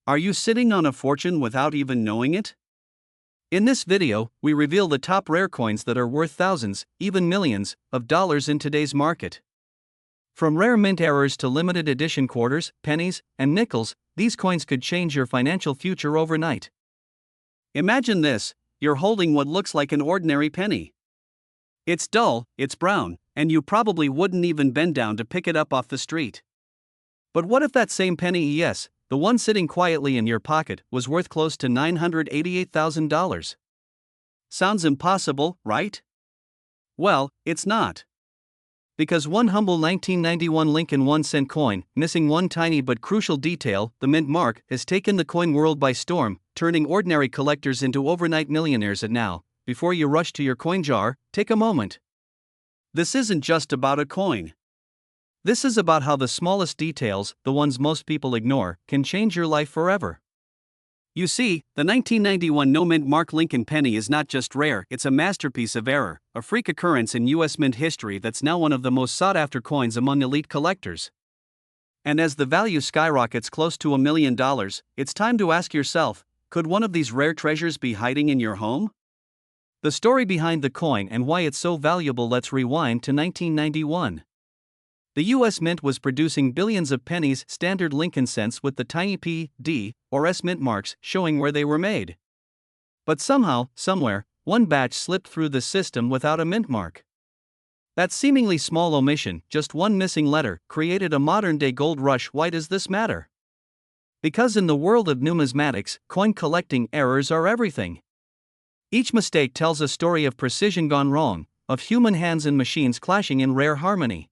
Are you sitting on a fortune without even knowing it? In this video, we reveal the top rare coins that are worth thousands, even millions, of dollars in today's market. From rare mint errors to limited edition quarters, pennies, and nickels, these coins could change your financial future overnight. Imagine this: you're holding what looks like an ordinary penny. It's dull, it's brown, and you probably wouldn't even bend down to pick it up off the street. But what if that same penny, yes, the one sitting quietly in your pocket, was worth close to $988,000? Sounds impossible, right? Well, it's not. Because one humble 1991 Lincoln 1-cent coin, missing one tiny but crucial detail, the mint mark, has taken the coin world by storm, turning ordinary collectors into overnight millionaires. And now, before you rush to your coin jar, take a moment. This isn't just about a coin. This is about how the smallest details, the ones most people ignore, can change your life forever. You see, the 1991 no-mint mark Lincoln penny is not just rare, it's a masterpiece of error, a freak occurrence in U.S. mint history that's now one of the most sought-after coins among elite collectors. And as the value skyrockets close to $1 million, it's time to ask yourself, could one of these rare treasures be hiding in your home? The story behind the coin and why it's so valuable. Let's rewind to 1991. The U.S. Mint was producing billions of pennies, standard Lincoln cents, with the tiny P, D, or S mint marks showing where they were made. But somehow, somewhere, one batch slipped through the system without a mint mark. That seemingly small omission, just one missing letter, created a modern-day gold rush. Why does this matter? Because in the world of numismatics, coin collecting, errors are everything. Each mistake tells a story of precision gone wrong, of human hands and machines clashing in rare harmony.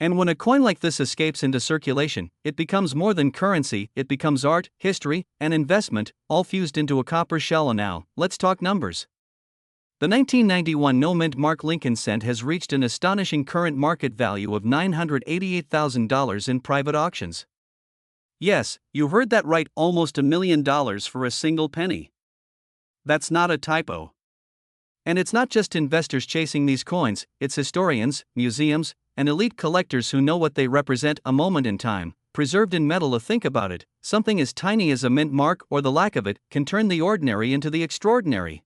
And when a coin like this escapes into circulation, it becomes more than currency, it becomes art, history, and investment, all fused into a copper shell. And now, let's talk numbers. The 1991 no-mint mark Lincoln cent has reached an astonishing current market value of $988,000 in private auctions. Yes, you heard that right, almost $1 million for a single penny. That's not a typo. And it's not just investors chasing these coins, it's historians, museums, and elite collectors who know what they represent: a moment in time, preserved in metal. Think about it, something as tiny as a mint mark, or the lack of it, can turn the ordinary into the extraordinary.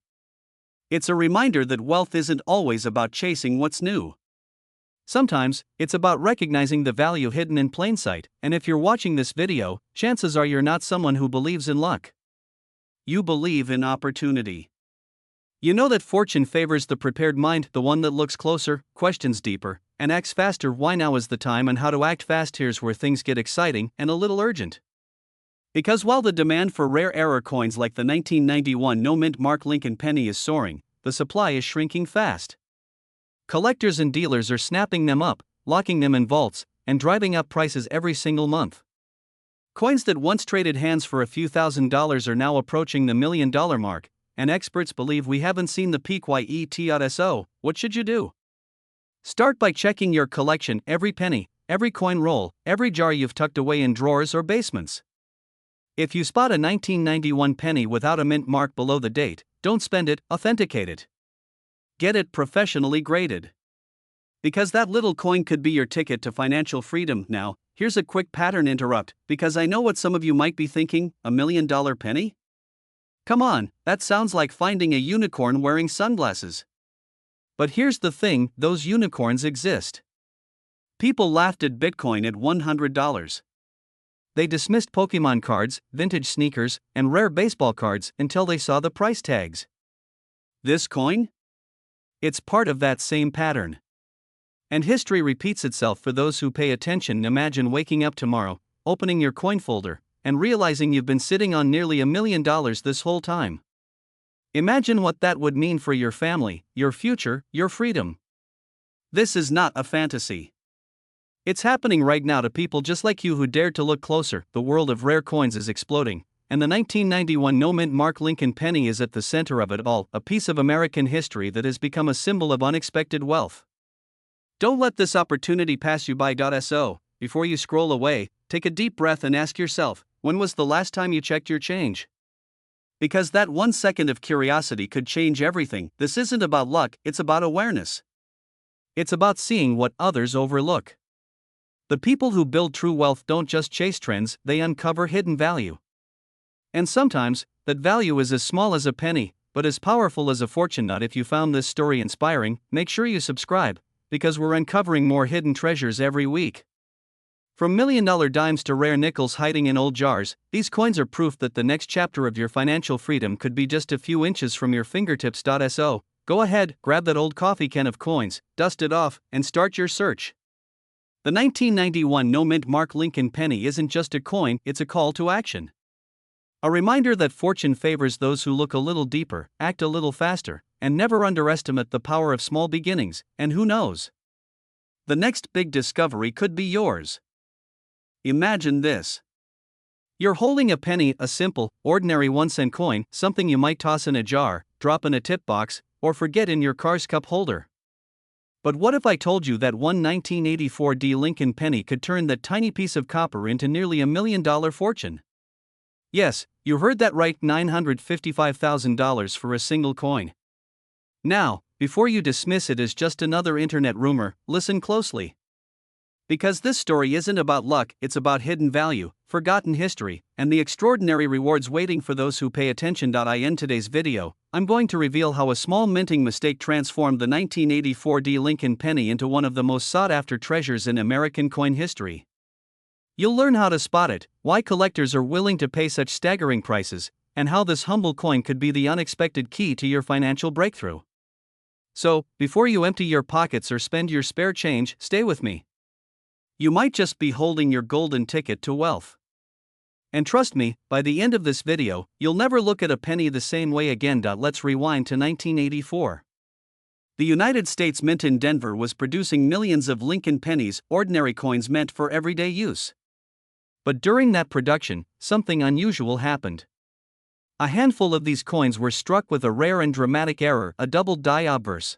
It's a reminder that wealth isn't always about chasing what's new. Sometimes, it's about recognizing the value hidden in plain sight. And if you're watching this video, chances are you're not someone who believes in luck. You believe in opportunity. You know that fortune favors the prepared mind, the one that looks closer, questions deeper, and acts faster. Why now is the time, and how to act fast? Here's where things get exciting and a little urgent. Because while the demand for rare error coins like the 1991 no-mint mark Lincoln penny is soaring, the supply is shrinking fast. Collectors and dealers are snapping them up, locking them in vaults, and driving up prices every single month. Coins that once traded hands for a few $1,000s are now approaching the $1 million mark, and experts believe we haven't seen the peak yet. So, what should you do? Start by checking your collection: every penny, every coin roll, every jar you've tucked away in drawers or basements. If you spot a 1991 penny without a mint mark below the date, don't spend it, authenticate it. Get it professionally graded. Because that little coin could be your ticket to financial freedom. Now, here's a quick pattern interrupt, because I know what some of you might be thinking: $1 million penny? Come on, that sounds like finding a unicorn wearing sunglasses. But here's the thing: those unicorns exist. People laughed at Bitcoin at $100. They dismissed Pokemon cards, vintage sneakers, and rare baseball cards until they saw the price tags. This coin? It's part of that same pattern. And history repeats itself for those who pay attention. Imagine waking up tomorrow, opening your coin folder, and realizing you've been sitting on nearly $1 million this whole time. Imagine what that would mean for your family, your future, your freedom. This is not a fantasy. It's happening right now to people just like you who dared to look closer. The world of rare coins is exploding, and the 1991 no-mint mark Lincoln penny is at the center of it all, a piece of American history that has become a symbol of unexpected wealth. Don't let this opportunity pass you by. So, before you scroll away, take a deep breath and ask yourself, when was the last time you checked your change? Because that 1 second of curiosity could change everything. This isn't about luck, it's about awareness. It's about seeing what others overlook. The people who build true wealth don't just chase trends, they uncover hidden value. And sometimes, that value is as small as a penny, but as powerful as a fortune. If you found this story inspiring, make sure you subscribe, because we're uncovering more hidden treasures every week. From million-dollar dimes to rare nickels hiding in old jars, these coins are proof that the next chapter of your financial freedom could be just a few inches from your fingertips. So, go ahead, grab that old coffee can of coins, dust it off, and start your search. The 1991 no-mint mark Lincoln penny isn't just a coin, it's a call to action. A reminder that fortune favors those who look a little deeper, act a little faster, and never underestimate the power of small beginnings. And who knows? The next big discovery could be yours. Imagine this. You're holding a penny, a simple, ordinary 1-cent coin, something you might toss in a jar, drop in a tip box, or forget in your car's cup holder. But what if I told you that one 1984 Lincoln penny could turn that tiny piece of copper into nearly $1 million fortune? Yes, you heard that right, $955,000 for a single coin. Now, before you dismiss it as just another internet rumor, listen closely. Because this story isn't about luck, it's about hidden value, forgotten history, and the extraordinary rewards waiting for those who pay attention. In today's video, I'm going to reveal how a small minting mistake transformed the 1984 Lincoln penny into one of the most sought-after treasures in American coin history. You'll learn how to spot it, why collectors are willing to pay such staggering prices, and how this humble coin could be the unexpected key to your financial breakthrough. So, before you empty your pockets or spend your spare change, stay with me. You might just be holding your golden ticket to wealth. And trust me, by the end of this video, you'll never look at a penny the same way again. Let's rewind to 1984. The United States Mint in Denver was producing millions of Lincoln pennies, ordinary coins meant for everyday use. But during that production, something unusual happened. A handful of these coins were struck with a rare and dramatic error, a double die obverse.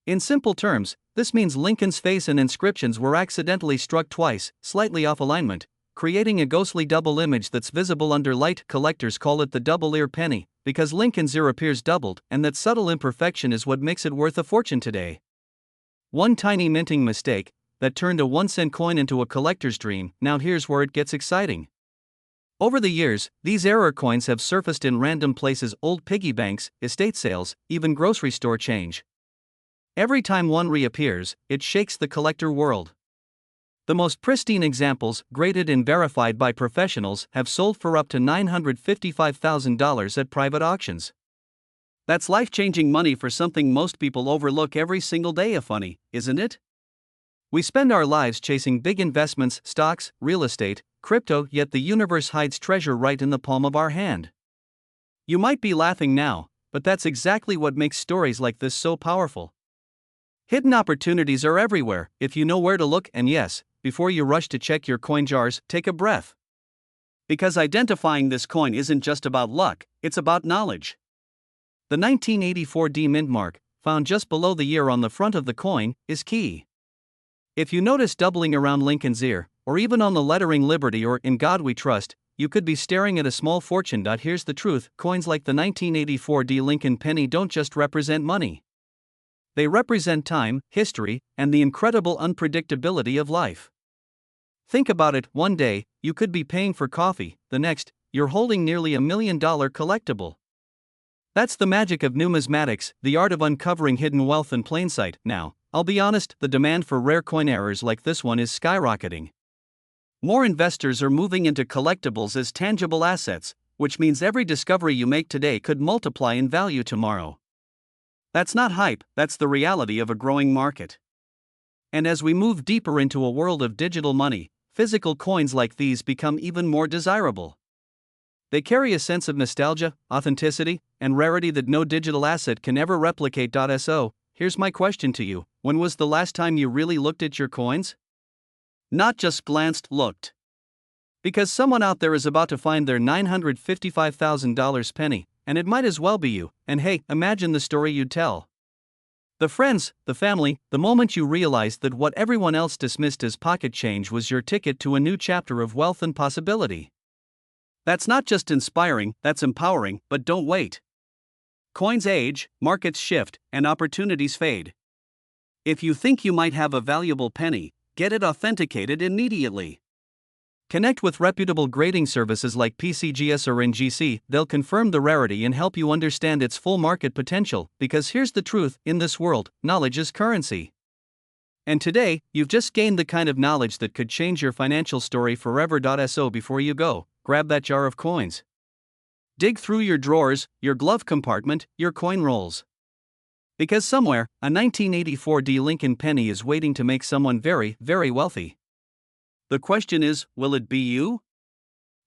In simple terms, this means Lincoln's face and inscriptions were accidentally struck twice, slightly off alignment, creating a ghostly double image that's visible under light. Collectors call it the double-ear penny, because Lincoln's ear appears doubled, and that subtle imperfection is what makes it worth a fortune today. One tiny minting mistake that turned a 1-cent coin into a collector's dream. Now here's where it gets exciting. Over the years, these error coins have surfaced in random places: old piggy banks, estate sales, even grocery store change. Every time one reappears, it shakes the collector world. The most pristine examples, graded and verified by professionals, have sold for up to $955,000 at private auctions. That's life-changing money for something most people overlook every single day. Funny, isn't it? We spend our lives chasing big investments, stocks, real estate, crypto, yet the universe hides treasure right in the palm of our hand. You might be laughing now, but that's exactly what makes stories like this so powerful. Hidden opportunities are everywhere, if you know where to look. And yes, before you rush to check your coin jars, take a breath. Because identifying this coin isn't just about luck, it's about knowledge. The 1984 mint mark, found just below the year on the front of the coin, is key. If you notice doubling around Lincoln's ear, or even on the lettering Liberty or In God We Trust, you could be staring at a small fortune. Here's the truth: coins like the 1984 Lincoln penny don't just represent money. They represent time, history, and the incredible unpredictability of life. Think about it: one day, you could be paying for coffee, the next, you're holding nearly $1 million collectible. That's the magic of numismatics, the art of uncovering hidden wealth in plain sight. Now, I'll be honest, the demand for rare coin errors like this one is skyrocketing. More investors are moving into collectibles as tangible assets, which means every discovery you make today could multiply in value tomorrow. That's not hype, that's the reality of a growing market. And as we move deeper into a world of digital money, physical coins like these become even more desirable. They carry a sense of nostalgia, authenticity, and rarity that no digital asset can ever replicate. So, here's my question to you: when was the last time you really looked at your coins? Not just glanced, looked. Because someone out there is about to find their $955,000 penny, and it might as well be you. And hey, imagine the story you'd tell. The friends, the family, the moment you realized that what everyone else dismissed as pocket change was your ticket to a new chapter of wealth and possibility. That's not just inspiring, that's empowering. But don't wait. Coins age, markets shift, and opportunities fade. If you think you might have a valuable penny, get it authenticated immediately. Connect with reputable grading services like PCGS or NGC, they'll confirm the rarity and help you understand its full market potential, because here's the truth, in this world, knowledge is currency. And today, you've just gained the kind of knowledge that could change your financial story forever. So before you go, grab that jar of coins. Dig through your drawers, your glove compartment, your coin rolls. Because somewhere, a 1984 Lincoln penny is waiting to make someone very, very wealthy. The question is, will it be you?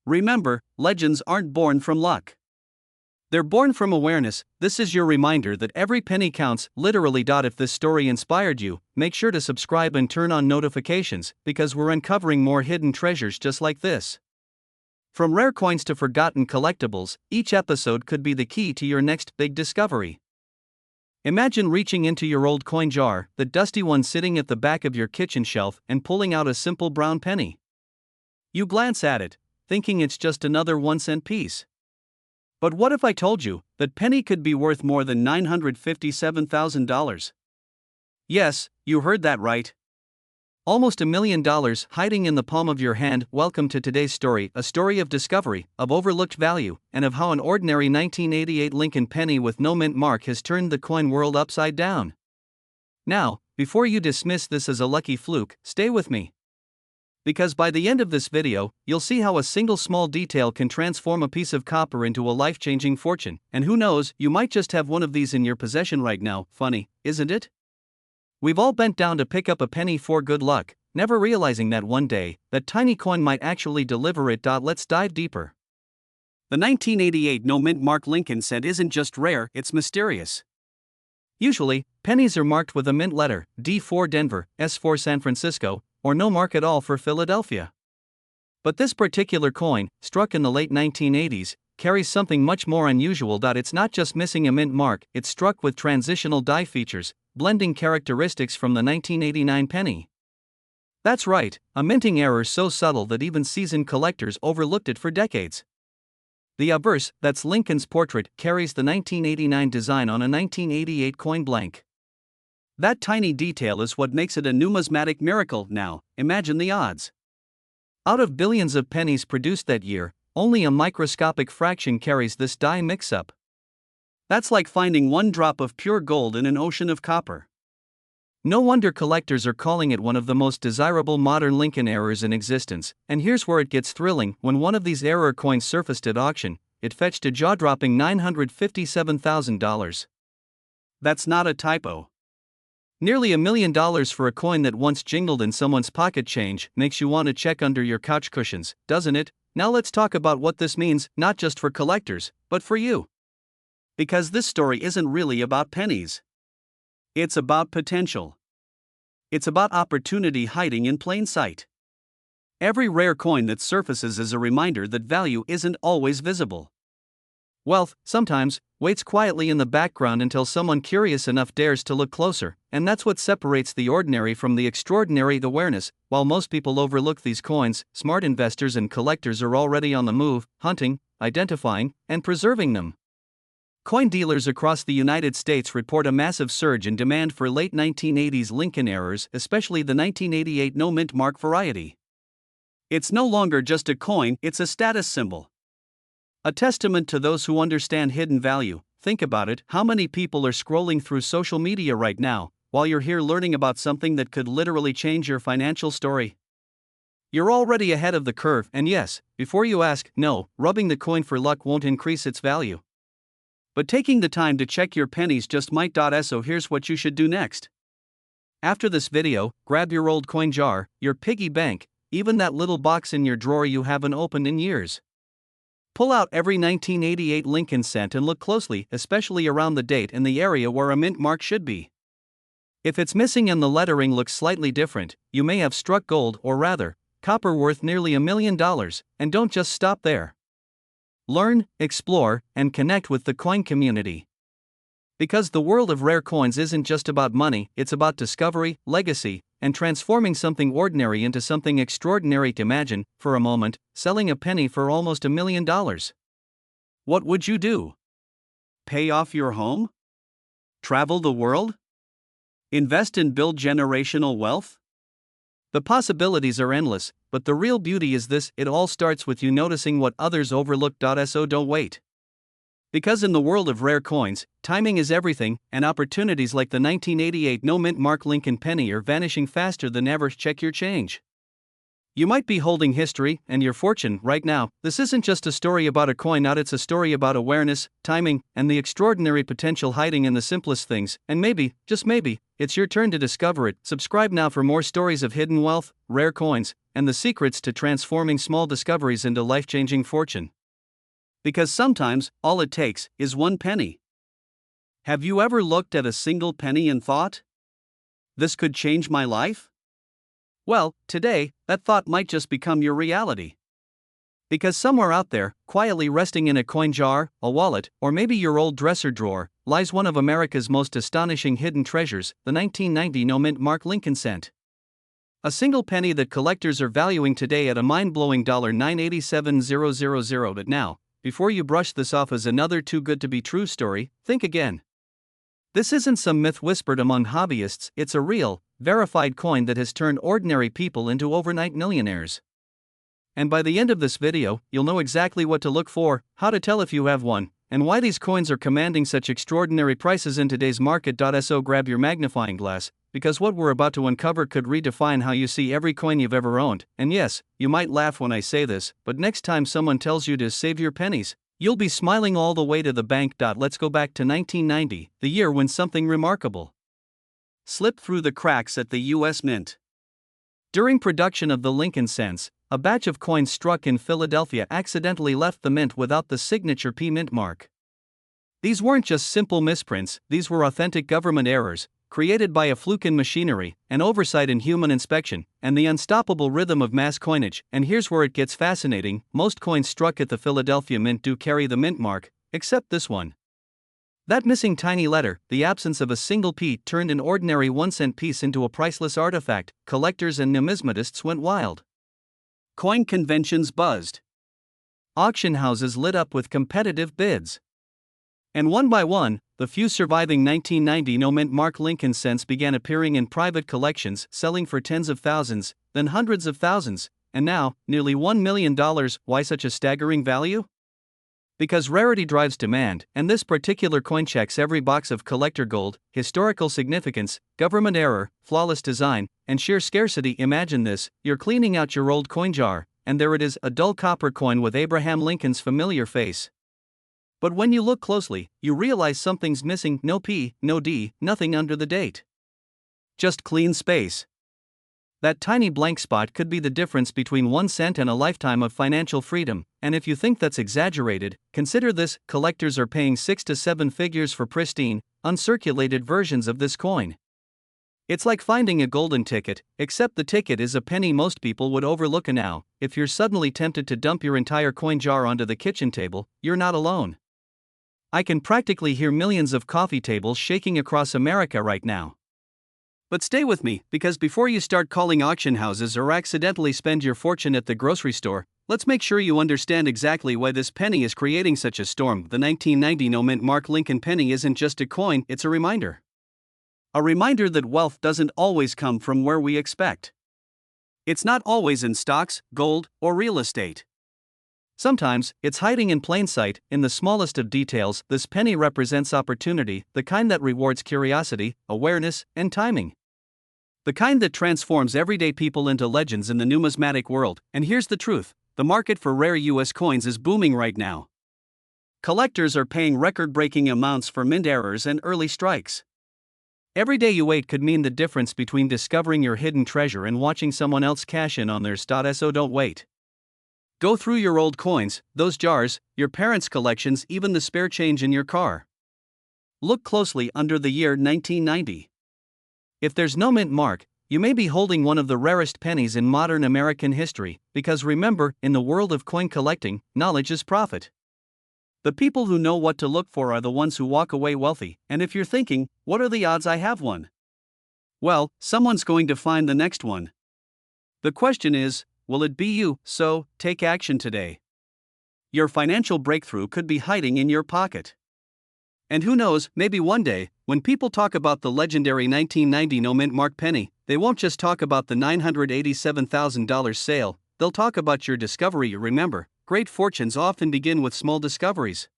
Remember, legends aren't born from luck. They're born from awareness. This is your reminder that every penny counts, literally. If this story inspired you, make sure to subscribe and turn on notifications, because we're uncovering more hidden treasures just like this. From rare coins to forgotten collectibles, each episode could be the key to your next big discovery. Imagine reaching into your old coin jar, the dusty one sitting at the back of your kitchen shelf, and pulling out a simple brown penny. You glance at it, thinking it's just another 1-cent piece. But what if I told you that penny could be worth more than $957,000? Yes, you heard that right. Almost $1 million hiding in the palm of your hand. Welcome to today's story, a story of discovery, of overlooked value, and of how an ordinary 1988 Lincoln penny with no mint mark has turned the coin world upside down. Now, before you dismiss this as a lucky fluke, stay with me. Because by the end of this video, you'll see how a single small detail can transform a piece of copper into a life-changing fortune, and who knows, you might just have one of these in your possession right now. Funny, isn't it? We've all bent down to pick up a penny for good luck, never realizing that one day, that tiny coin might actually deliver it. Let's dive deeper. The 1988 no mint mark Lincoln cent isn't just rare, it's mysterious. Usually, pennies are marked with a mint letter, D for Denver, S for San Francisco, or no mark at all for Philadelphia. But this particular coin, struck in the late 1980s, carries something much more unusual. It's not just missing a mint mark, it's struck with transitional die features, blending characteristics from the 1989 penny. That's right, a minting error so subtle that even seasoned collectors overlooked it for decades. The obverse, that's Lincoln's portrait, carries the 1989 design on a 1988 coin blank. That tiny detail is what makes it a numismatic miracle. Now, imagine the odds. Out of billions of pennies produced that year, only a microscopic fraction carries this die mix-up. That's like finding one drop of pure gold in an ocean of copper. No wonder collectors are calling it one of the most desirable modern Lincoln errors in existence, and here's where it gets thrilling. When one of these error coins surfaced at auction, it fetched a jaw-dropping $957,000. That's not a typo. Nearly $1 million for a coin that once jingled in someone's pocket change makes you want to check under your couch cushions, doesn't it? Now let's talk about what this means, not just for collectors, but for you. Because this story isn't really about pennies. It's about potential. It's about opportunity hiding in plain sight. Every rare coin that surfaces is a reminder that value isn't always visible. Wealth, sometimes, waits quietly in the background until someone curious enough dares to look closer, and that's what separates the ordinary from the extraordinary. Awareness. While most people overlook these coins, smart investors and collectors are already on the move, hunting, identifying, and preserving them. Coin dealers across the United States report a massive surge in demand for late 1980s Lincoln errors, especially the 1988 no mint mark variety. It's no longer just a coin, it's a status symbol. A testament to those who understand hidden value. Think about it, how many people are scrolling through social media right now, while you're here learning about something that could literally change your financial story? You're already ahead of the curve, and yes, before you ask, no, rubbing the coin for luck won't increase its value. But taking the time to check your pennies just might. So here's what you should do next. After this video, grab your old coin jar, your piggy bank, even that little box in your drawer you haven't opened in years. Pull out every 1988 Lincoln cent and look closely, especially around the date and the area where a mint mark should be. If it's missing and the lettering looks slightly different, you may have struck gold, or rather, copper worth nearly $1 million, and don't just stop there. Learn, explore, and connect with the coin community. Because the world of rare coins isn't just about money, it's about discovery, legacy, and transforming something ordinary into something extraordinary. Imagine, for a moment, selling a penny for almost $1 million. What would you do? Pay off your home? Travel the world? Invest and build generational wealth? The possibilities are endless, but the real beauty is this: it all starts with you noticing what others overlook. So don't wait. Because in the world of rare coins, timing is everything, and opportunities like the 1988 no-mint mark Lincoln penny are vanishing faster than ever. Check your change. You might be holding history and your fortune right now. This isn't just a story about a coin, it's a story about awareness, timing, and the extraordinary potential hiding in the simplest things. And maybe, just maybe, it's your turn to discover it. Subscribe now for more stories of hidden wealth, rare coins, and the secrets to transforming small discoveries into life-changing fortune. Because sometimes, all it takes is one penny. Have you ever looked at a single penny and thought, "This could change my life"? Well, today, that thought might just become your reality. Because somewhere out there, quietly resting in a coin jar, a wallet, or maybe your old dresser drawer, lies one of America's most astonishing hidden treasures, the 1990 no-mint mark Lincoln cent. A single penny that collectors are valuing today at a mind-blowing $987,000. But now, before you brush this off as another too-good-to-be-true story, think again. This isn't some myth whispered among hobbyists, it's a real, verified coin that has turned ordinary people into overnight millionaires. And by the end of this video, you'll know exactly what to look for, how to tell if you have one, and why these coins are commanding such extraordinary prices in today's market. So grab your magnifying glass, because what we're about to uncover could redefine how you see every coin you've ever owned. And yes, you might laugh when I say this, but next time someone tells you to save your pennies, you'll be smiling all the way to the bank. Let's go back to 1990, the year when something remarkable slipped through the cracks at the U.S. Mint. During production of the Lincoln cents, a batch of coins struck in Philadelphia accidentally left the mint without the signature P mint mark. These weren't just simple misprints, these were authentic government errors, created by a fluke in machinery, an oversight in human inspection, and the unstoppable rhythm of mass coinage. And here's where it gets fascinating: most coins struck at the Philadelphia Mint do carry the mint mark, except this one. That missing tiny letter, the absence of a single P, turned an ordinary 1-cent piece into a priceless artifact. Collectors and numismatists went wild. Coin conventions buzzed. Auction houses lit up with competitive bids. And one by one, the few surviving 1990 no-mint mark Lincoln cents began appearing in private collections, selling for tens of thousands, then hundreds of thousands, and now, nearly $1 million. Why such a staggering value? Because rarity drives demand, and this particular coin checks every box of collector gold, historical significance, government error, flawless design, and sheer scarcity. Imagine this: you're cleaning out your old coin jar, and there it is, a dull copper coin with Abraham Lincoln's familiar face. But when you look closely, you realize something's missing: no P, no D, nothing under the date. Just clean space. That tiny blank spot could be the difference between 1 cent and a lifetime of financial freedom. And if you think that's exaggerated, consider this: collectors are paying 6 to 7 figures for pristine, uncirculated versions of this coin. It's like finding a golden ticket, except the ticket is a penny most people would overlook. And now, if you're suddenly tempted to dump your entire coin jar onto the kitchen table, you're not alone. I can practically hear millions of coffee tables shaking across America right now. But stay with me, because before you start calling auction houses or accidentally spend your fortune at the grocery store, let's make sure you understand exactly why this penny is creating such a storm. The 1990 no-mint mark Lincoln penny isn't just a coin, it's a reminder. A reminder that wealth doesn't always come from where we expect. It's not always in stocks, gold, or real estate. Sometimes, it's hiding in plain sight, in the smallest of details. This penny represents opportunity, the kind that rewards curiosity, awareness, and timing. The kind that transforms everyday people into legends in the numismatic world. And here's the truth: the market for rare US coins is booming right now. Collectors are paying record-breaking amounts for mint errors and early strikes. Every day you wait could mean the difference between discovering your hidden treasure and watching someone else cash in on theirs. So don't wait. Go through your old coins, those jars, your parents' collections, even the spare change in your car. Look closely under the year 1990. If there's no mint mark, you may be holding one of the rarest pennies in modern American history, because remember, in the world of coin collecting, knowledge is profit. The people who know what to look for are the ones who walk away wealthy. And if you're thinking, what are the odds I have one? Well, someone's going to find the next one. The question is, will it be you? So, take action today. Your financial breakthrough could be hiding in your pocket. And who knows, maybe one day, when people talk about the legendary 1990 no-mint mark penny, they won't just talk about the $987,000 sale, they'll talk about your discovery. Remember, great fortunes often begin with small discoveries.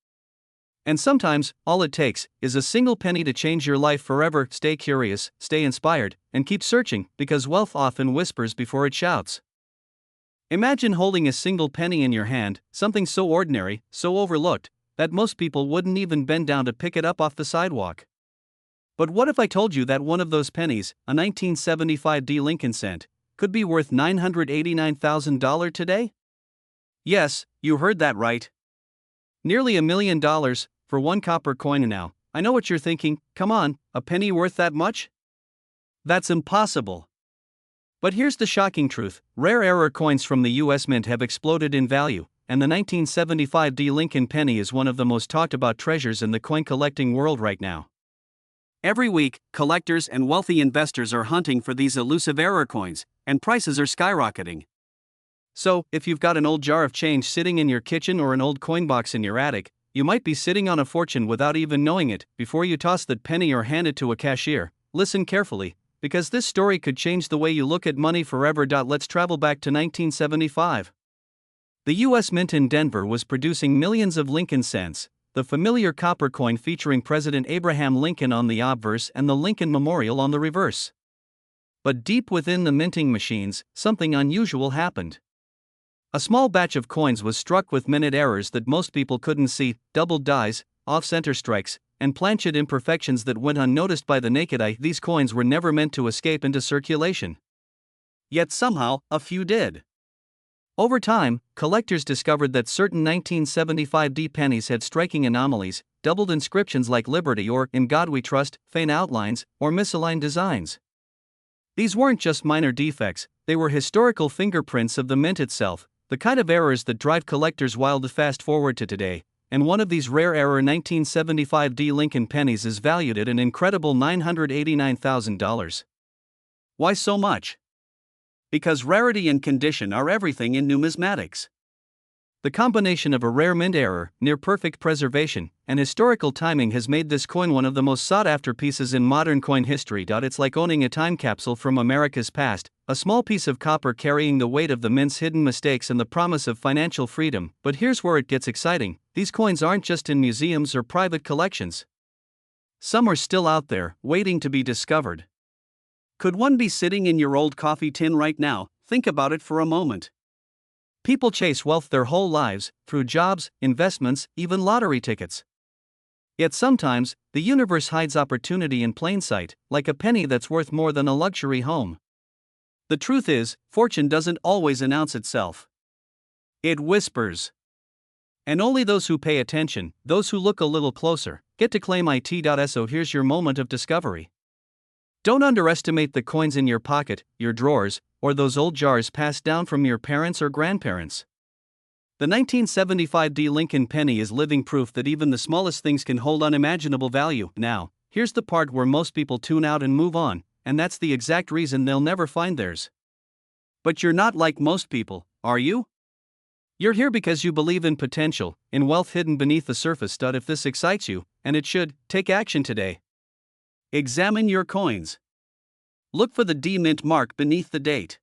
And sometimes, all it takes is a single penny to change your life forever. Stay curious, stay inspired, and keep searching, because wealth often whispers before it shouts. Imagine holding a single penny in your hand, something so ordinary, so overlooked, that most people wouldn't even bend down to pick it up off the sidewalk. But what if I told you that one of those pennies, a 1975 D Lincoln cent, could be worth $989,000 today? Yes, you heard that right. Nearly $1 million for one copper coin. Now, I know what you're thinking. Come on, a penny worth that much? That's impossible. But here's the shocking truth: rare error coins from the US Mint have exploded in value, and the 1975 D Lincoln penny is one of the most talked about treasures in the coin collecting world right now. Every week, collectors and wealthy investors are hunting for these elusive error coins, and prices are skyrocketing. So, if you've got an old jar of change sitting in your kitchen or an old coin box in your attic, you might be sitting on a fortune without even knowing it. Before you toss that penny or hand it to a cashier, listen carefully, because this story could change the way you look at money forever. Let's travel back to 1975. The US Mint in Denver was producing millions of Lincoln cents, the familiar copper coin featuring President Abraham Lincoln on the obverse and the Lincoln Memorial on the reverse. But deep within the minting machines, something unusual happened. A small batch of coins was struck with minute errors that most people couldn't see: doubled dies, off-center strikes, and planchet imperfections that went unnoticed by the naked eye. These coins were never meant to escape into circulation. Yet somehow, a few did. Over time, collectors discovered that certain 1975 D pennies had striking anomalies: doubled inscriptions like Liberty or In God We Trust, faint outlines, or misaligned designs. These weren't just minor defects, they were historical fingerprints of the mint itself, the kind of errors that drive collectors wild. Fast forward to today, and one of these rare error 1975 D Lincoln pennies is valued at an incredible $989,000. Why so much? Because rarity and condition are everything in numismatics. The combination of a rare mint error, near perfect preservation, and historical timing has made this coin one of the most sought-after pieces in modern coin history. It's like owning a time capsule from America's past, a small piece of copper carrying the weight of the mint's hidden mistakes and the promise of financial freedom. But here's where it gets exciting: these coins aren't just in museums or private collections. Some are still out there, waiting to be discovered. Could one be sitting in your old coffee tin right now? Think about it for a moment. People chase wealth their whole lives, through jobs, investments, even lottery tickets. Yet sometimes, the universe hides opportunity in plain sight, like a penny that's worth more than a luxury home. The truth is, fortune doesn't always announce itself. It whispers. And only those who pay attention, those who look a little closer, get to claim it. So here's your moment of discovery. Don't underestimate the coins in your pocket, your drawers, or those old jars passed down from your parents or grandparents. The 1975 D Lincoln penny is living proof that even the smallest things can hold unimaginable value. Now, here's the part where most people tune out and move on, and that's the exact reason they'll never find theirs. But you're not like most people, are you? You're here because you believe in potential, in wealth hidden beneath the surface. If this excites you, and it should, take action today. Examine your coins. Look for the D Mint mark beneath the date.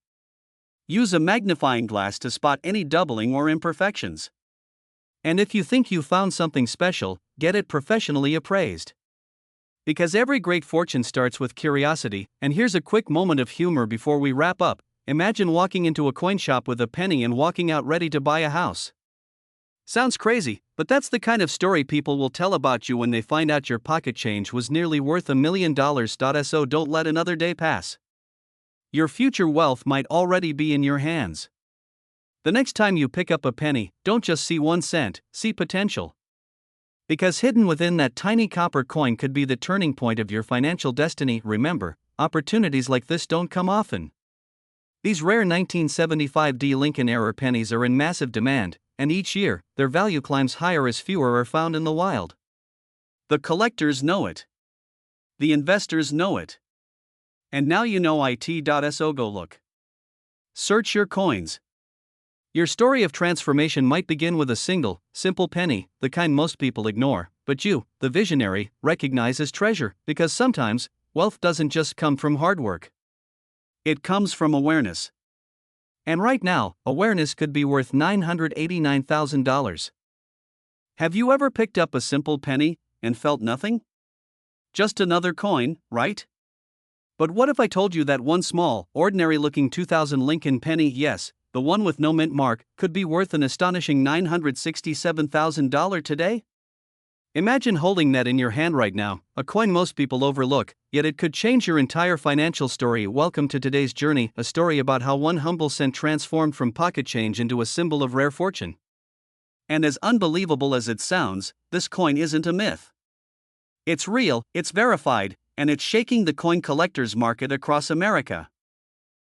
Use a magnifying glass to spot any doubling or imperfections. And if you think you found something special, get it professionally appraised. Because every great fortune starts with curiosity. And here's a quick moment of humor before we wrap up. Imagine walking into a coin shop with a penny and walking out ready to buy a house. Sounds crazy, but that's the kind of story people will tell about you when they find out your pocket change was nearly worth $1 million. So don't let another day pass. Your future wealth might already be in your hands. The next time you pick up a penny, don't just see 1 cent, see potential. Because hidden within that tiny copper coin could be the turning point of your financial destiny. Remember, opportunities like this don't come often. These rare 1975 D Lincoln error pennies are in massive demand, and each year, their value climbs higher as fewer are found in the wild. The collectors know it. The investors know it. And now you know it. So go look. Search your coins. Your story of transformation might begin with a single, simple penny, the kind most people ignore, but you, the visionary, recognize as treasure, because sometimes, wealth doesn't just come from hard work. It comes from awareness. And right now, awareness could be worth $989,000. Have you ever picked up a simple penny and felt nothing? Just another coin, right? But what if I told you that one small, ordinary looking 2000 Lincoln penny, yes, the one with no mint mark, could be worth an astonishing $967,000 today? Imagine holding that in your hand right now, a coin most people overlook, yet it could change your entire financial story. Welcome to today's journey, a story about how one humble cent transformed from pocket change into a symbol of rare fortune. And as unbelievable as it sounds, this coin isn't a myth. It's real, it's verified, and it's shaking the coin collector's market across America.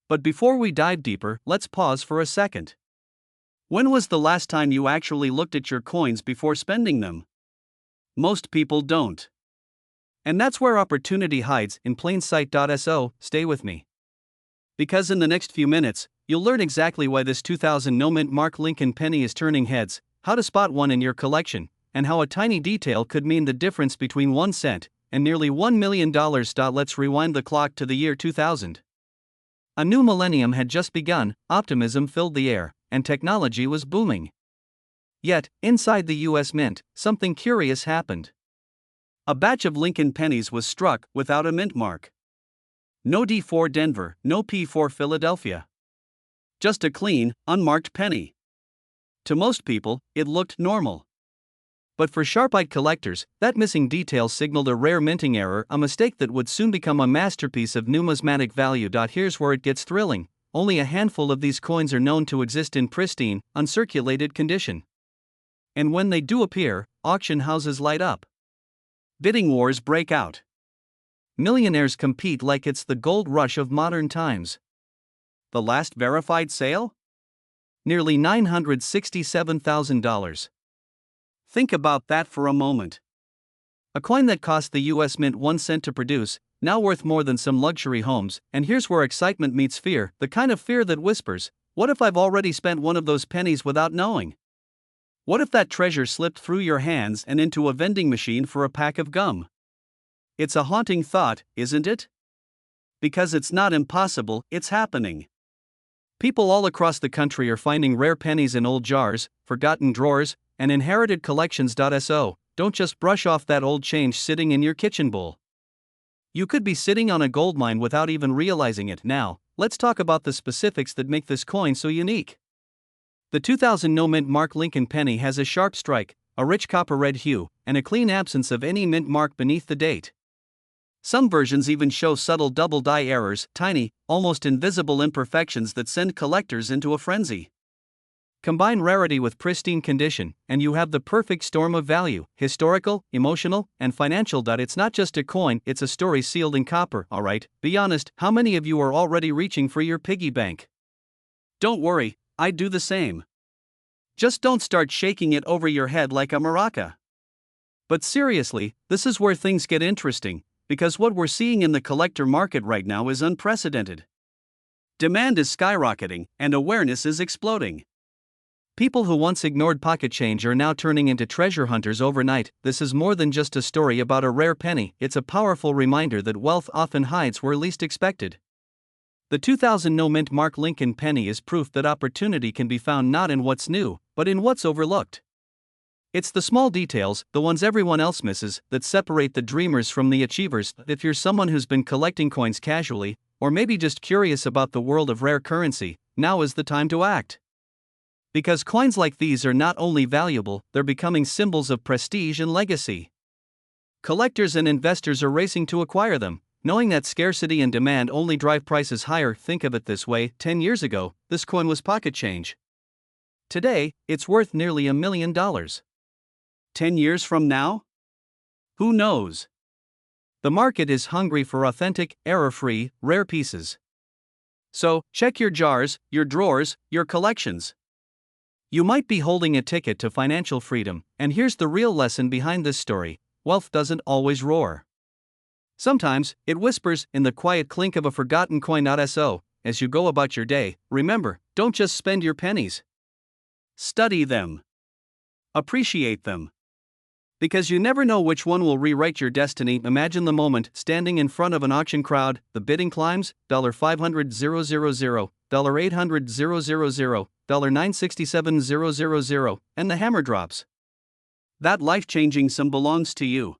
But before we dive deeper, let's pause for a second. When was the last time you actually looked at your coins before spending them? Most people don't. And that's where opportunity hides in plain sight. So, stay with me. Because in the next few minutes, you'll learn exactly why this 2000 no mint mark Lincoln penny is turning heads, how to spot one in your collection, and how a tiny detail could mean the difference between 1 cent and nearly $1 million. Let's rewind the clock to the year 2000. A new millennium had just begun, optimism filled the air, and technology was booming. Yet, inside the US Mint, something curious happened. A batch of Lincoln pennies was struck without a mint mark. No D for Denver, no P for Philadelphia. Just a clean, unmarked penny. To most people, it looked normal. But for sharp-eyed collectors, that missing detail signaled a rare minting error, a mistake that would soon become a masterpiece of numismatic value. Here's where it gets thrilling. Only a handful of these coins are known to exist in pristine, uncirculated condition. And when they do appear, auction houses light up. Bidding wars break out. Millionaires compete like it's the gold rush of modern times. The last verified sale? Nearly $967,000. Think about that for a moment. A coin that cost the US Mint 1 cent to produce, now worth more than some luxury homes, and here's where excitement meets fear, the kind of fear that whispers, what if I've already spent one of those pennies without knowing? What if that treasure slipped through your hands and into a vending machine for a pack of gum? It's a haunting thought, isn't it? Because it's not impossible, it's happening. People all across the country are finding rare pennies in old jars, forgotten drawers, and inherited collections. So, don't just brush off that old change sitting in your kitchen bowl. You could be sitting on a goldmine without even realizing it. Now, let's talk about the specifics that make this coin so unique. The 2000 no mint mark Lincoln penny has a sharp strike, a rich copper red hue, and a clean absence of any mint mark beneath the date. Some versions even show subtle double die errors, tiny, almost invisible imperfections that send collectors into a frenzy. Combine rarity with pristine condition, and you have the perfect storm of value, historical, emotional, and financial. It's not just a coin, it's a story sealed in copper. Alright, be honest, how many of you are already reaching for your piggy bank? Don't worry, I'd do the same. Just don't start shaking it over your head like a maraca. But seriously, this is where things get interesting, because what we're seeing in the collector market right now is unprecedented. Demand is skyrocketing, and awareness is exploding. People who once ignored pocket change are now turning into treasure hunters overnight. This is more than just a story about a rare penny, it's a powerful reminder that wealth often hides where least expected. The 2000 no mint mark Lincoln penny is proof that opportunity can be found not in what's new, but in what's overlooked. It's the small details, the ones everyone else misses, that separate the dreamers from the achievers. If you're someone who's been collecting coins casually, or maybe just curious about the world of rare currency, now is the time to act. Because coins like these are not only valuable, they're becoming symbols of prestige and legacy. Collectors and investors are racing to acquire them, knowing that scarcity and demand only drive prices higher. Think of it this way, 10 years ago, this coin was pocket change. Today, it's worth nearly $1 million. 10 years from now? Who knows? The market is hungry for authentic, error-free, rare pieces. So, check your jars, your drawers, your collections. You might be holding a ticket to financial freedom, and here's the real lesson behind this story: wealth doesn't always roar. Sometimes, it whispers in the quiet clink of a forgotten coin. So, as you go about your day, remember, don't just spend your pennies. Study them. Appreciate them. Because you never know which one will rewrite your destiny. Imagine the moment, standing in front of an auction crowd, the bidding climbs, $500,000, $800,000, $967,000, and the hammer drops. That life-changing sum belongs to you.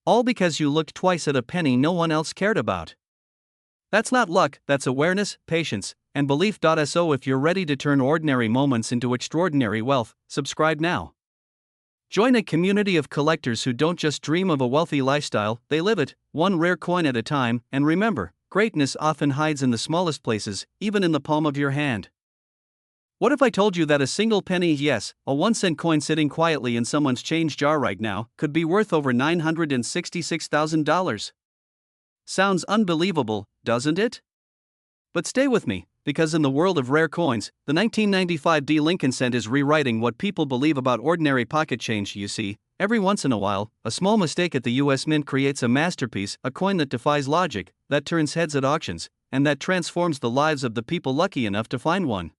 All because you looked twice at a penny no one else cared about. That's not luck, that's awareness, patience, and belief. So if you're ready to turn ordinary moments into extraordinary wealth, subscribe now. Join a community of collectors who don't just dream of a wealthy lifestyle, they live it, one rare coin at a time. And remember, greatness often hides in the smallest places, even in the palm of your hand. What if I told you that a single penny, yes, a 1-cent coin sitting quietly in someone's change jar right now, could be worth over $966,000? Sounds unbelievable, doesn't it? But stay with me, because in the world of rare coins, the 1995 Lincoln cent is rewriting what people believe about ordinary pocket change. You see, every once in a while, a small mistake at the US Mint creates a masterpiece, a coin that defies logic, that turns heads at auctions, and that transforms the lives of the people lucky enough to find one.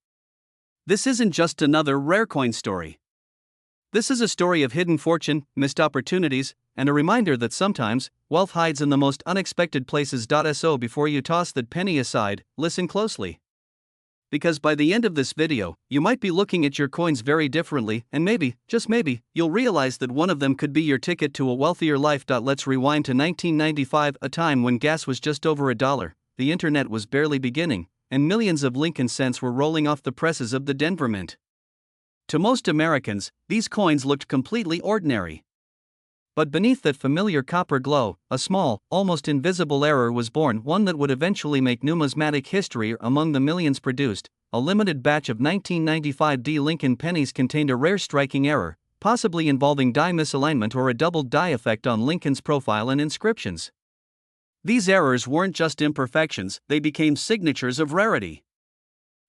This isn't just another rare coin story. This is a story of hidden fortune, missed opportunities, and a reminder that sometimes, wealth hides in the most unexpected places. So before you toss that penny aside, listen closely. Because by the end of this video, you might be looking at your coins very differently, and maybe, just maybe, you'll realize that one of them could be your ticket to a wealthier life. Let's rewind to 1995, a time when gas was just over $1, the internet was barely beginning, and millions of Lincoln cents were rolling off the presses of the Denver Mint. To most Americans, these coins looked completely ordinary. But beneath that familiar copper glow, a small, almost invisible error was born, one that would eventually make numismatic history. Among the millions produced, a limited batch of 1995 Lincoln pennies contained a rare striking error, possibly involving die misalignment or a doubled die effect on Lincoln's profile and inscriptions. These errors weren't just imperfections, they became signatures of rarity.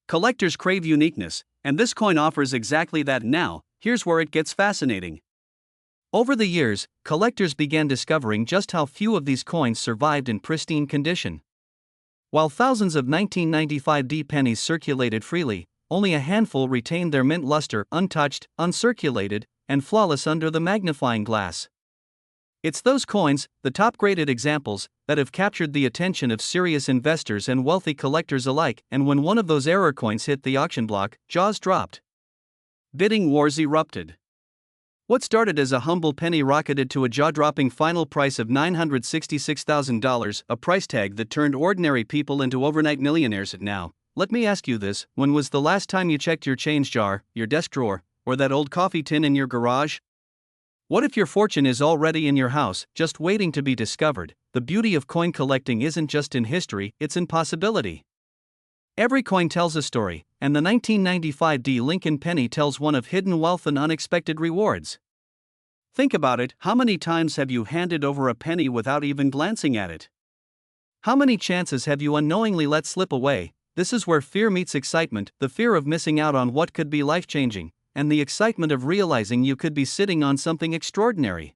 Collectors crave uniqueness, and this coin offers exactly that. Now, here's where it gets fascinating. Over the years, collectors began discovering just how few of these coins survived in pristine condition. While thousands of 1995 pennies circulated freely, only a handful retained their mint luster, untouched, uncirculated, and flawless under the magnifying glass. It's those coins, the top-graded examples, that have captured the attention of serious investors and wealthy collectors alike, and when one of those error coins hit the auction block, jaws dropped. Bidding wars erupted. What started as a humble penny rocketed to a jaw-dropping final price of $966,000, a price tag that turned ordinary people into overnight millionaires. Now, let me ask you this: when was the last time you checked your change jar, your desk drawer, or that old coffee tin in your garage? What if your fortune is already in your house, just waiting to be discovered? The beauty of coin collecting isn't just in history, it's in possibility. Every coin tells a story, and the 1995 Lincoln penny tells one of hidden wealth and unexpected rewards. Think about it: how many times have you handed over a penny without even glancing at it? How many chances have you unknowingly let slip away? This is where fear meets excitement, the fear of missing out on what could be life-changing, and the excitement of realizing you could be sitting on something extraordinary.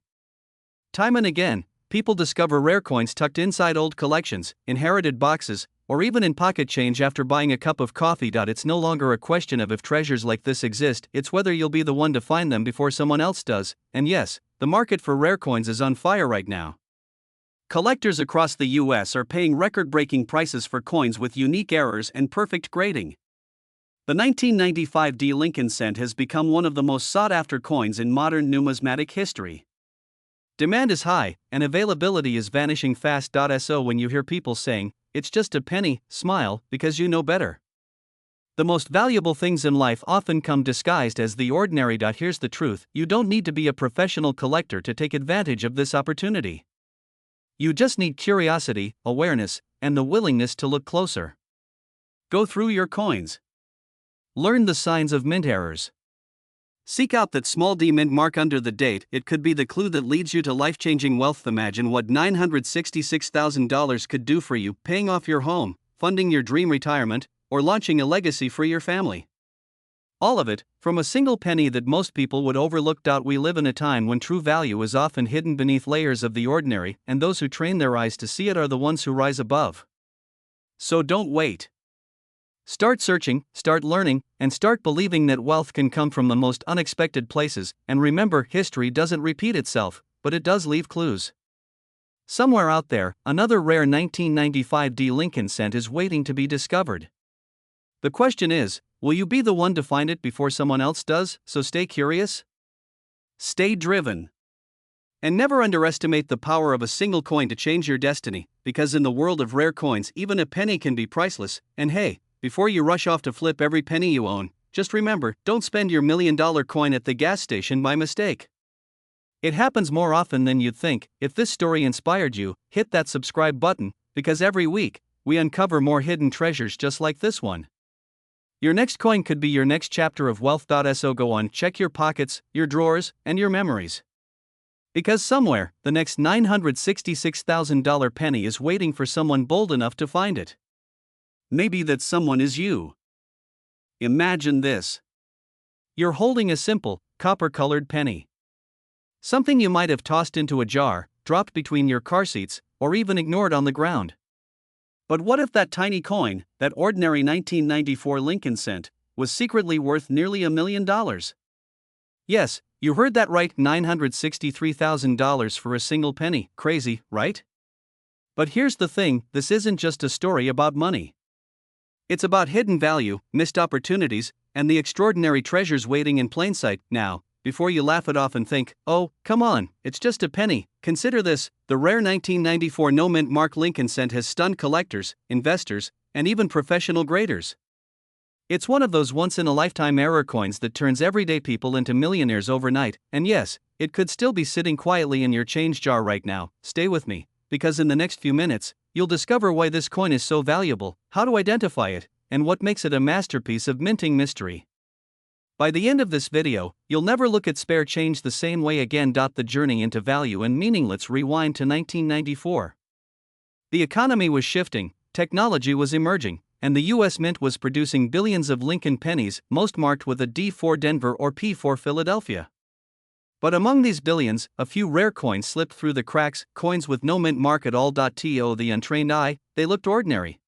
Time and again, people discover rare coins tucked inside old collections, inherited boxes, or even in pocket change after buying a cup of coffee. It's no longer a question of if treasures like this exist, it's whether you'll be the one to find them before someone else does. And yes, the market for rare coins is on fire right now. Collectors across the US are paying record-breaking prices for coins with unique errors and perfect grading. The 1995 Lincoln cent has become one of the most sought-after coins in modern numismatic history. Demand is high, and availability is vanishing fast. So when you hear people saying, "It's just a penny," smile, because you know better. The most valuable things in life often come disguised as the ordinary. Here's the truth: you don't need to be a professional collector to take advantage of this opportunity. You just need curiosity, awareness, and the willingness to look closer. Go through your coins. Learn the signs of mint errors. Seek out that small D mint mark under the date, it could be the clue that leads you to life-changing wealth. Imagine what $966,000 could do for you, paying off your home, funding your dream retirement, or launching a legacy for your family. All of it, from a single penny that most people would overlook. We live in a time when true value is often hidden beneath layers of the ordinary, and those who train their eyes to see it are the ones who rise above. So don't wait. Start searching, start learning, and start believing that wealth can come from the most unexpected places. And remember, history doesn't repeat itself, but it does leave clues. Somewhere out there, another rare 1995 Lincoln cent is waiting to be discovered. The question is, will you be the one to find it before someone else does? So stay curious, stay driven, and never underestimate the power of a single coin to change your destiny, because in the world of rare coins, even a penny can be priceless. And hey, before you rush off to flip every penny you own, just remember, don't spend your $1,000,000 coin at the gas station by mistake. It happens more often than you'd think. If this story inspired you, hit that subscribe button, because every week, we uncover more hidden treasures just like this one. Your next coin could be your next chapter of wealth. So go on, check your pockets, your drawers, and your memories. Because somewhere, the next $966,000 penny is waiting for someone bold enough to find it. Maybe that someone is you. Imagine this. You're holding a simple, copper-colored penny. Something you might have tossed into a jar, dropped between your car seats, or even ignored on the ground. But what if that tiny coin, that ordinary 1994 Lincoln cent, was secretly worth nearly $1,000,000? Yes, you heard that right, $963,000 for a single penny. Crazy, right? But here's the thing, this isn't just a story about money. It's about hidden value, missed opportunities, and the extraordinary treasures waiting in plain sight. Now, before you laugh it off and think, oh, come on, it's just a penny, consider this: the rare 1994 no-mint mark Lincoln cent has stunned collectors, investors, and even professional graders. It's one of those once-in-a-lifetime error coins that turns everyday people into millionaires overnight, and yes, it could still be sitting quietly in your change jar right now. Stay with me, because in the next few minutes, you'll discover why this coin is so valuable, how to identify it, and what makes it a masterpiece of minting mystery. By the end of this video, you'll never look at spare change the same way again. The journey into value and meaning. Let's rewind to 1994. The economy was shifting, technology was emerging, and the US Mint was producing billions of Lincoln pennies, most marked with a D for Denver or P for Philadelphia. But among these billions, a few rare coins slipped through the cracks, coins with no mint mark at all. To the untrained eye, they looked ordinary.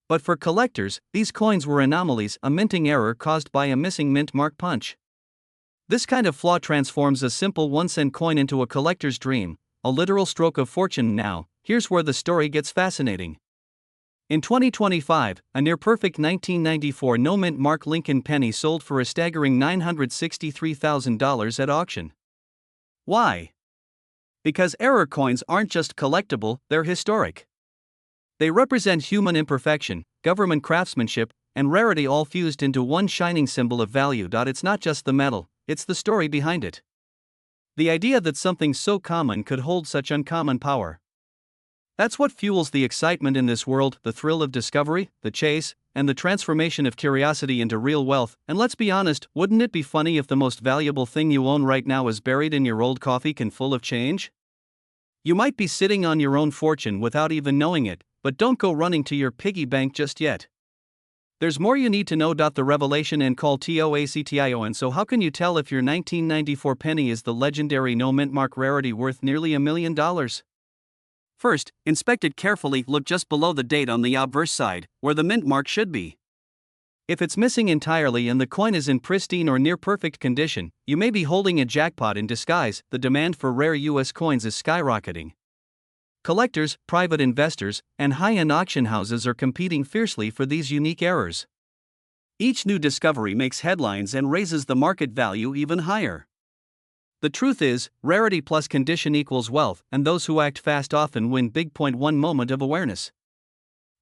But for collectors, these coins were anomalies, a minting error caused by a missing mint mark punch. This kind of flaw transforms a simple 1-cent coin into a collector's dream, a literal stroke of fortune. Now, here's where the story gets fascinating. In 2025, a near-perfect 1994 no-mint mark Lincoln penny sold for a staggering $963,000 at auction. Why? Because error coins aren't just collectible, they're historic. They represent human imperfection, government craftsmanship, and rarity all fused into one shining symbol of value. It's not just the metal, it's the story behind it. The idea that something so common could hold such uncommon power. That's what fuels the excitement in this world, the thrill of discovery, the chase, and the transformation of curiosity into real wealth. And let's be honest, wouldn't it be funny if the most valuable thing you own right now is buried in your old coffee can full of change? You might be sitting on your own fortune without even knowing it, but don't go running to your piggy bank just yet. There's more you need to know. The revelation and call TOACTION. So how can you tell if your 1994 penny is the legendary no mint mark rarity worth nearly $1,000,000? First, inspect it carefully. Look just below the date on the obverse side, where the mint mark should be. If it's missing entirely and the coin is in pristine or near perfect condition, you may be holding a jackpot in disguise. The demand for rare US coins is skyrocketing. Collectors, private investors, and high-end auction houses are competing fiercely for these unique errors. Each new discovery makes headlines and raises the market value even higher. The truth is, rarity plus condition equals wealth, and those who act fast often win big. One moment of awareness.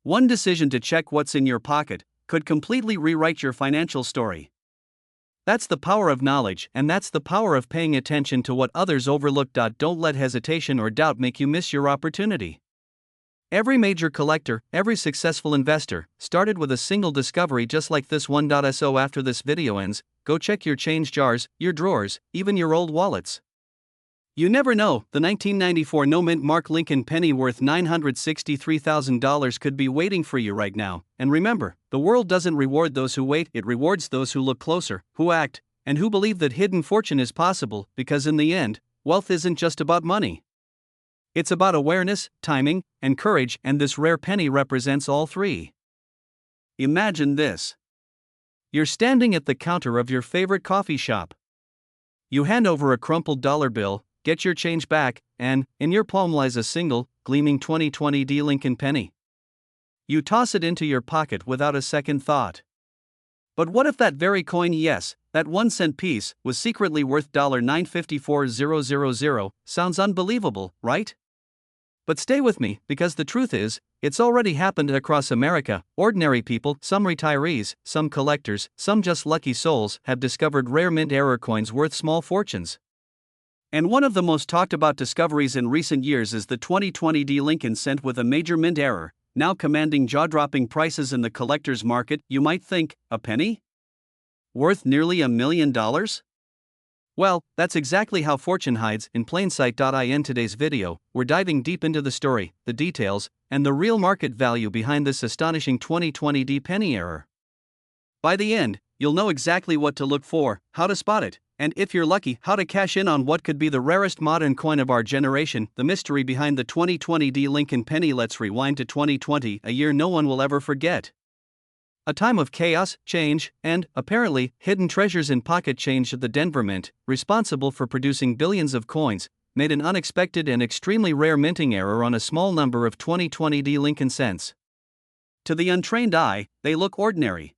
One decision to check what's in your pocket could completely rewrite your financial story. That's the power of knowledge, and that's the power of paying attention to what others overlook. Don't let hesitation or doubt make you miss your opportunity. Every major collector, every successful investor, started with a single discovery just like this one. So after this video ends, go check your change jars, your drawers, even your old wallets. You never know, the 1994 no-mint mark Lincoln penny worth $963,000 could be waiting for you right now. And remember, the world doesn't reward those who wait, it rewards those who look closer, who act, and who believe that hidden fortune is possible, because in the end, wealth isn't just about money. It's about awareness, timing, and courage, and this rare penny represents all three. Imagine this. You're standing at the counter of your favorite coffee shop. You hand over a crumpled dollar bill, get your change back, and, in your palm lies a single, gleaming 2020 Lincoln penny. You toss it into your pocket without a second thought. But what if that very coin, yes, that 1 cent piece, was secretly worth $954,000? Sounds unbelievable, right? But stay with me, because the truth is, it's already happened across America. Ordinary people, some retirees, some collectors, some just lucky souls, have discovered rare mint error coins worth small fortunes. And one of the most talked about discoveries in recent years is the 2020 D Lincoln cent with a major mint error, now commanding jaw-dropping prices in the collector's market. You might think, a penny? Worth nearly $1 million? Well, that's exactly how fortune hides in plain sight. In today's video, we're diving deep into the story, the details, and the real market value behind this astonishing 2020 D penny error. By the end, you'll know exactly what to look for, how to spot it, and if you're lucky, how to cash in on what could be the rarest modern coin of our generation, the mystery behind the 2020 D Lincoln penny. Let's rewind to 2020, a year no one will ever forget. A time of chaos, change, and, apparently, hidden treasures in pocket change at the Denver Mint, responsible for producing billions of coins, made an unexpected and extremely rare minting error on a small number of 2020 D Lincoln cents. To the untrained eye, they look ordinary.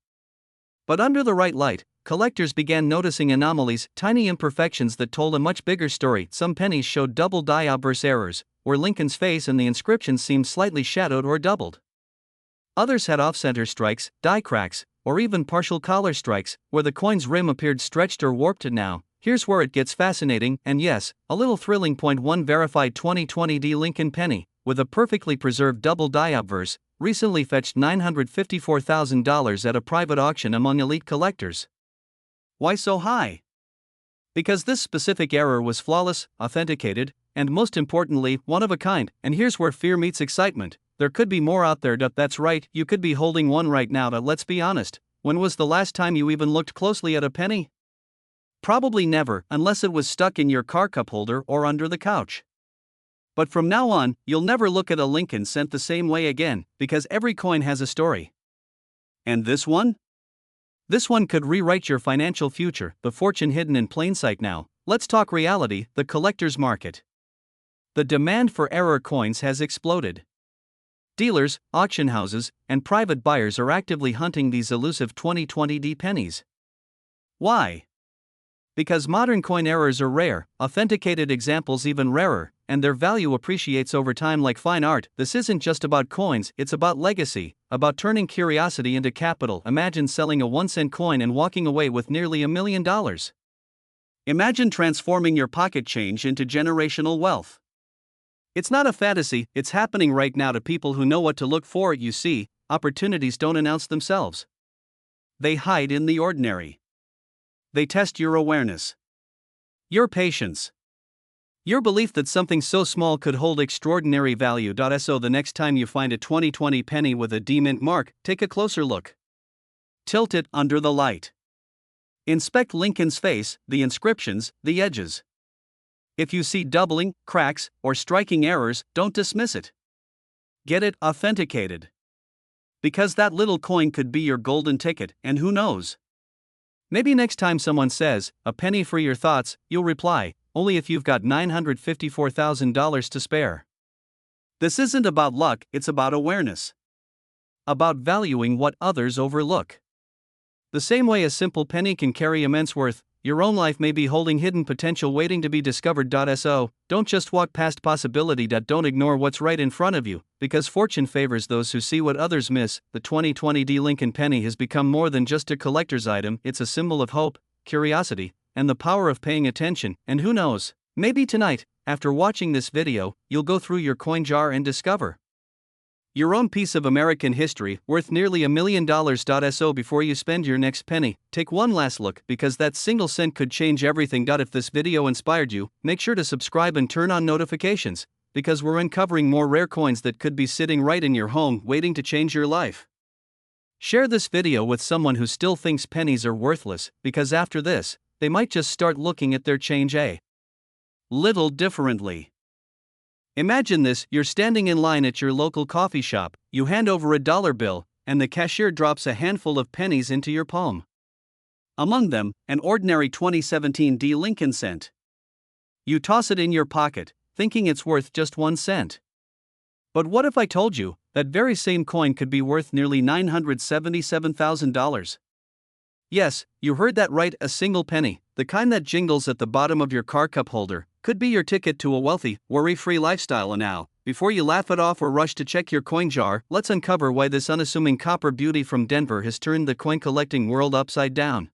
But under the right light, collectors began noticing anomalies, tiny imperfections that told a much bigger story. Some pennies showed double die obverse errors, where Lincoln's face and the inscription seemed slightly shadowed or doubled. Others had off-center strikes, die cracks, or even partial collar strikes, where the coin's rim appeared stretched or warped. Now, here's where it gets fascinating, and yes, a little thrilling. One verified 2020 D Lincoln penny, with a perfectly preserved double die obverse, recently fetched $954,000 at a private auction among elite collectors. Why so high? Because this specific error was flawless, authenticated, and most importantly, one of a kind. And here's where fear meets excitement. There could be more out there. That's right, you could be holding one right now. Let's be honest, when was the last time you even looked closely at a penny? Probably never, unless it was stuck in your car cup holder or under the couch. But from now on, you'll never look at a Lincoln cent the same way again, because every coin has a story. And this one? This one could rewrite your financial future, the fortune hidden in plain sight. Now, let's talk reality, the collector's market. The demand for error coins has exploded. Dealers, auction houses, and private buyers are actively hunting these elusive 2020 D pennies. Why? Because modern coin errors are rare, authenticated examples even rarer, and their value appreciates over time like fine art. This isn't just about coins, it's about legacy, about turning curiosity into capital. Imagine selling a 1-cent coin and walking away with nearly $1 million. Imagine transforming your pocket change into generational wealth. It's not a fantasy, it's happening right now to people who know what to look for. You see, opportunities don't announce themselves. They hide in the ordinary. They test your awareness, your patience, your belief that something so small could hold extraordinary value. So the next time you find a 2020 penny with a D mint mark, take a closer look. Tilt it under the light. Inspect Lincoln's face, the inscriptions, the edges. If you see doubling, cracks, or striking errors, don't dismiss it. Get it authenticated. Because that little coin could be your golden ticket, and who knows? Maybe next time someone says, "A penny for your thoughts," you'll reply, "Only if you've got $954,000 to spare." This isn't about luck, it's about awareness. About valuing what others overlook. The same way a simple penny can carry immense worth, your own life may be holding hidden potential waiting to be discovered. So, don't just walk past possibility. Don't ignore what's right in front of you, because fortune favors those who see what others miss. The 2020 D Lincoln penny has become more than just a collector's item, it's a symbol of hope, curiosity, and the power of paying attention. And who knows, maybe tonight, after watching this video, you'll go through your coin jar and discover your own piece of American history worth nearly $1 million. So before you spend your next penny, take one last look, because that single cent could change everything. If this video inspired you, make sure to subscribe and turn on notifications, because we're uncovering more rare coins that could be sitting right in your home waiting to change your life. Share this video with someone who still thinks pennies are worthless, because after this, they might just start looking at their change a little differently. Imagine this, you're standing in line at your local coffee shop, you hand over a dollar bill, and the cashier drops a handful of pennies into your palm. Among them, an ordinary 2017 D Lincoln cent. You toss it in your pocket, thinking it's worth just 1 cent. But what if I told you that very same coin could be worth nearly $977,000. Yes, you heard that right, a single penny, the kind that jingles at the bottom of your car cup holder, could be your ticket to a wealthy, worry-free lifestyle. And now, before you laugh it off or rush to check your coin jar, let's uncover why this unassuming copper beauty from Denver has turned the coin collecting world upside down.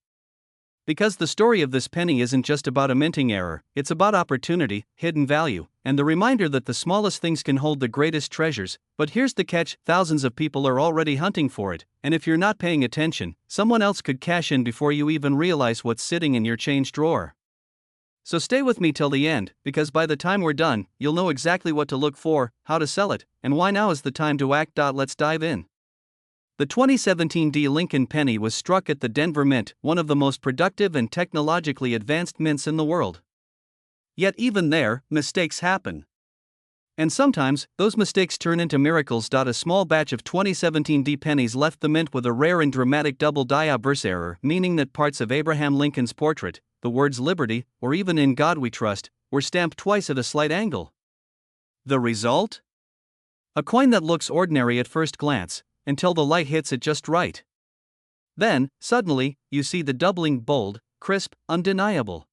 Because the story of this penny isn't just about a minting error, it's about opportunity, hidden value, and the reminder that the smallest things can hold the greatest treasures. But here's the catch: thousands of people are already hunting for it, and if you're not paying attention, someone else could cash in before you even realize what's sitting in your change drawer. So stay with me till the end, because by the time we're done, you'll know exactly what to look for, how to sell it, and why now is the time to act. Let's dive in. The 2017 D. Lincoln penny was struck at the Denver Mint, one of the most productive and technologically advanced mints in the world. Yet even there, mistakes happen. And sometimes, those mistakes turn into miracles. A small batch of 2017 D pennies left the mint with a rare and dramatic double die obverse error, meaning that parts of Abraham Lincoln's portrait, the words "Liberty," or even "In God We Trust," were stamped twice at a slight angle. The result? A coin that looks ordinary at first glance, until the light hits it just right. Then, suddenly, you see the doubling: bold, crisp, undeniable.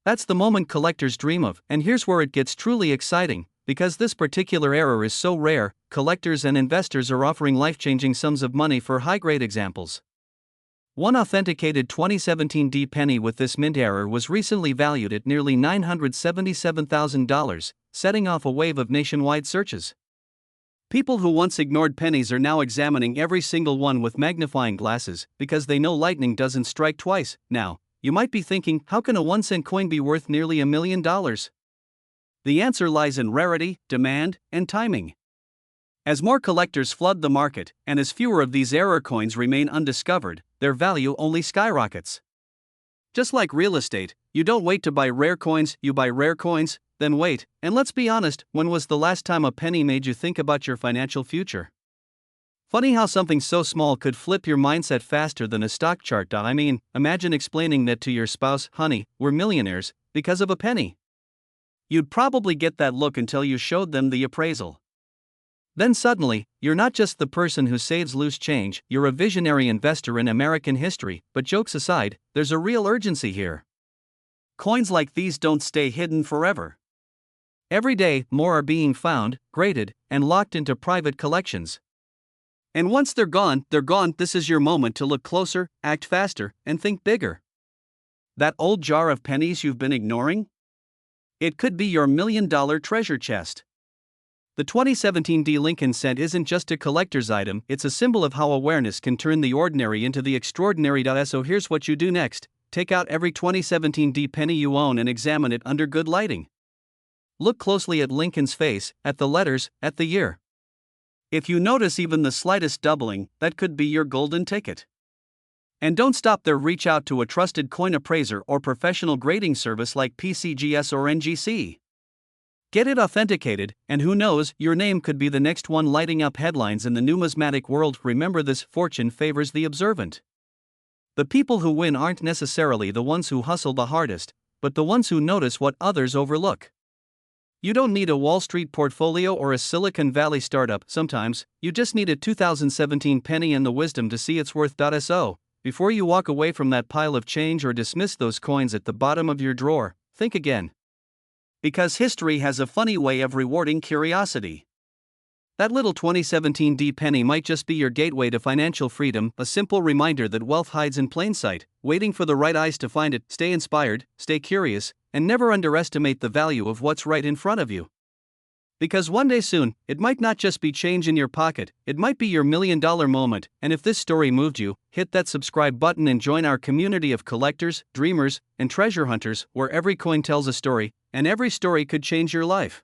That's the moment collectors dream of, and here's where it gets truly exciting. Because this particular error is so rare, collectors and investors are offering life-changing sums of money for high-grade examples. One authenticated 2017 D penny with this mint error was recently valued at nearly $977,000, setting off a wave of nationwide searches. People who once ignored pennies are now examining every single one with magnifying glasses, because they know lightning doesn't strike twice. Now, you might be thinking, how can a 1-cent coin be worth nearly $1 million? The answer lies in rarity, demand, and timing. As more collectors flood the market, and as fewer of these error coins remain undiscovered, their value only skyrockets. Just like real estate, you don't wait to buy rare coins, you buy rare coins, then wait. And let's be honest, when was the last time a penny made you think about your financial future? Funny how something so small could flip your mindset faster than a stock chart. I mean, imagine explaining that to your spouse: honey, we're millionaires, because of a penny. You'd probably get that look until you showed them the appraisal. Then suddenly, you're not just the person who saves loose change, you're a visionary investor in American history. But jokes aside, there's a real urgency here. Coins like these don't stay hidden forever. Every day, more are being found, graded, and locked into private collections. And once they're gone, they're gone. This is your moment to look closer, act faster, and think bigger. That old jar of pennies you've been ignoring? It could be your $1 million treasure chest. The 2017 D. Lincoln cent isn't just a collector's item, it's a symbol of how awareness can turn the ordinary into the extraordinary. So here's what you do next: take out every 2017 D penny you own and examine it under good lighting. Look closely at Lincoln's face, at the letters, at the year. If you notice even the slightest doubling, that could be your golden ticket. And don't stop there, reach out to a trusted coin appraiser or professional grading service like PCGS or NGC. Get it authenticated, and who knows, your name could be the next one lighting up headlines in the numismatic world. Remember this: fortune favors the observant. The people who win aren't necessarily the ones who hustle the hardest, but the ones who notice what others overlook. You don't need a Wall Street portfolio or a Silicon Valley startup. Sometimes, you just need a 2017 penny and the wisdom to see its worth. So, before you walk away from that pile of change or dismiss those coins at the bottom of your drawer, think again. Because history has a funny way of rewarding curiosity. That little 2017 D penny might just be your gateway to financial freedom, a simple reminder that wealth hides in plain sight, waiting for the right eyes to find it. Stay inspired, stay curious, and never underestimate the value of what's right in front of you. Because one day soon, it might not just be change in your pocket, it might be your $1 million moment. And if this story moved you, hit that subscribe button and join our community of collectors, dreamers, and treasure hunters, where every coin tells a story, and every story could change your life.